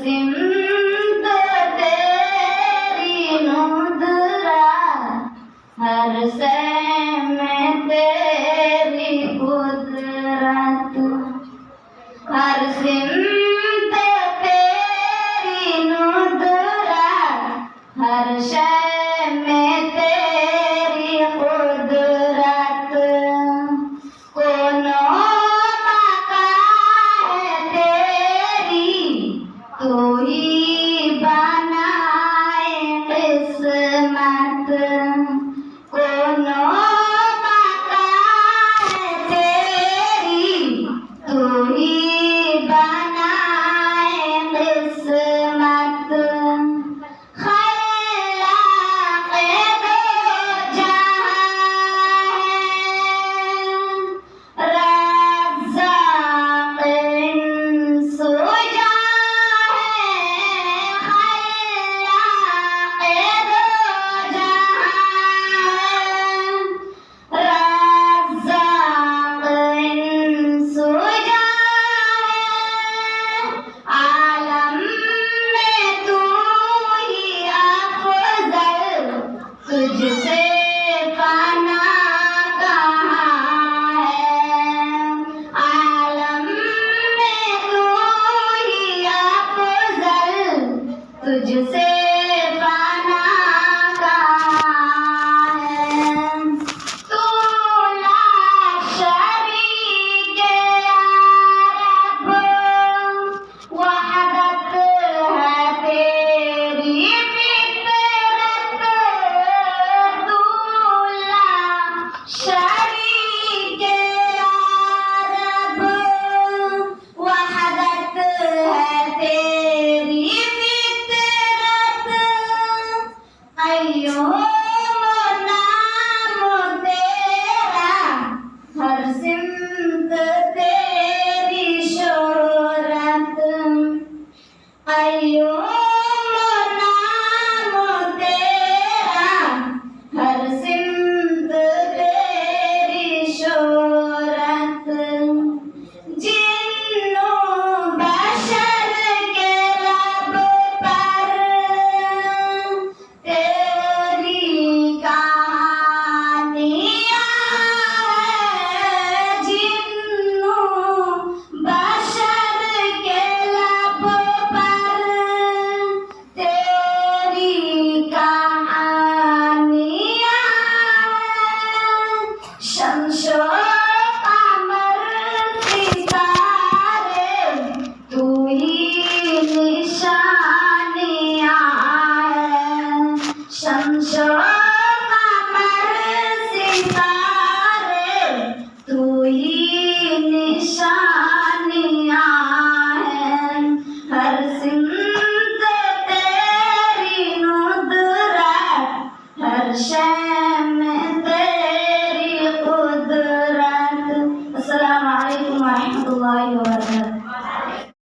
सिमत तेरी नुदरा, हर शे में तेरी कुदरत। हर सिमत तेरी नुदरा, हर शे में तेरी कुदरत। कोनो मकान है तेरी, तू ही बनाए किस्मत। कोनो मकान है तेरी, तू ही बनाए किस्मत। खल्लाक़े दो जहां है, रज़्ज़ाक़े इंसो जां है। खल्लाक़े दो जहां है, रज़्ज़ाक़े इंसो जां है। आलम में तू ही अफ़ज़ल, तुझसे फ़ना कहाँ है। आलम में तू ही अफ़ज़ल, तुझसे फ़ना कहाँ है। तू ला शरीक या रब, वहदत है तेरी फितरत। तू ला शरीक या रब, वहदत है तेरी फितरत। क़य्यूम नाम तेरा, हर सिमत तेरी शोहरत। क़य्यूम नाम तेरा, हर सिमत तेरी शोहरत। जिन्नो बशर के लब पर तेरी कहानियाँ हैं। जिन्नो बशर के लब पर तेरी कहानियाँ हैं। शम्सो कमर सितारे, तू ही निशानियाँ हैं। शम्सो कमर सितारे, तू ही निशानियाँ हैं। हर सिमत तेरी नुदरत, हर शे